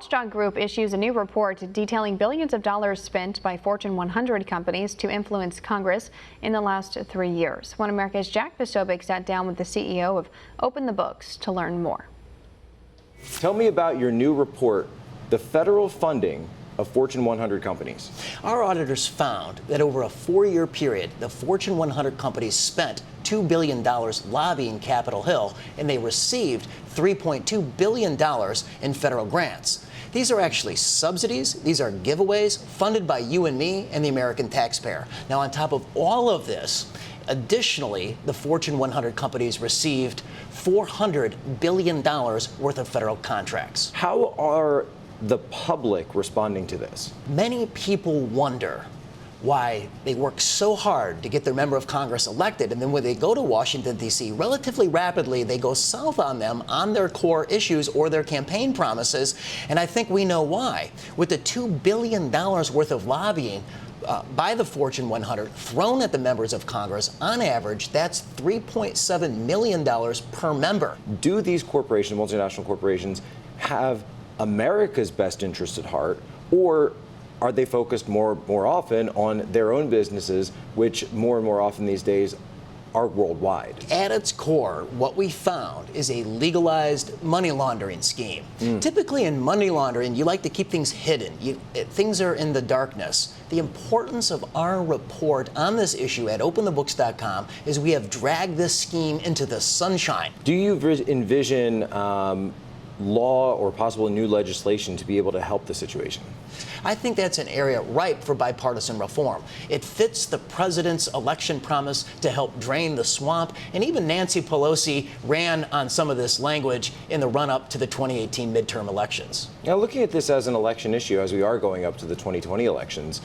watchdog group issues a new report detailing billions of dollars spent by Fortune 100 companies to influence Congress in the last 3 years. One America's Jack Posobiec sat down with the CEO of OpenTheBooks to learn more. Tell me about your new report, the federal funding of Fortune 100 companies. Our auditors found that over a 4-year period, the Fortune 100 companies spent $2 billion lobbying Capitol Hill, and they received $3.2 billion in federal grants. These are actually subsidies. These are giveaways funded by you and me and the American taxpayer. Now, on top of all of this, additionally, the Fortune 100 companies received $400 billion worth of federal contracts. How are the public responding to this? Many people wonder why they work so hard to get their member of Congress elected, and then when they go to Washington, D.C., relatively rapidly, they go south on them on their core issues or their campaign promises, and I think we know why. With the $2 billion worth of lobbying by the Fortune 100 thrown at the members of Congress, on average, that's $3.7 million per member. Do these corporations, multinational corporations, have America's best interest at heart, or are they focused more often on their own businesses, which more and more often these days are worldwide? At its core, what we found is a legalized money laundering scheme. Typically in money laundering, you like to keep things hidden. Things are in the darkness. The importance of our report on this issue at OpenTheBooks.com is we have dragged this scheme into the sunshine. Do you envision law or possible new legislation to be able to help the situation? I think that's an area ripe for bipartisan reform. It fits the president's election promise to help drain the swamp, and even Nancy Pelosi ran on some of this language in the run-up to the 2018 midterm elections. Now, looking at this as an election issue, as we are going up to the 2020 elections,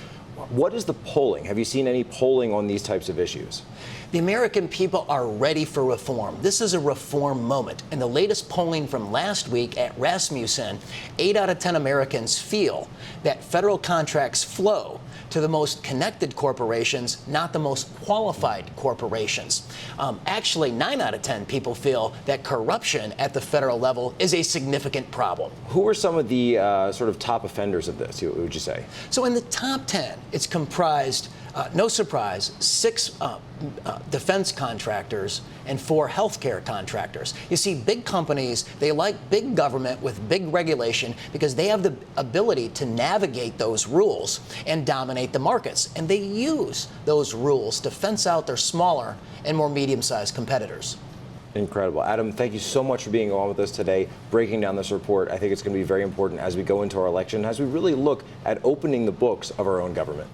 what is the polling? Have you seen any polling on these types of issues? The American people are ready for reform. This is a reform moment. In the latest polling from last week at Rasmussen, 8 out of 10 Americans feel that federal contracts flow to the most connected corporations, not the most qualified corporations. Actually, 9 out of 10 people feel that corruption at the federal level is a significant problem. Who are some of the sort of top offenders of this, would you say? So in the top 10, it's comprised, no surprise, 6 defense contractors and 4 healthcare contractors. You see, big companies, they like big government with big regulation because they have the ability to navigate those rules and dominate the markets. And they use those rules to fence out their smaller and more medium-sized competitors. Incredible. Adam, thank you so much for being on with us today, breaking down this report. I think it's going to be very important as we go into our election, as we really look at opening the books of our own government.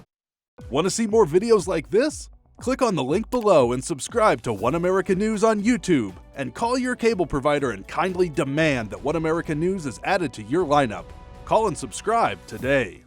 Want to see more videos like this? Click on the link below and subscribe to One America News on YouTube, and call your cable provider and kindly demand that One America News is added to your lineup. Call and subscribe today.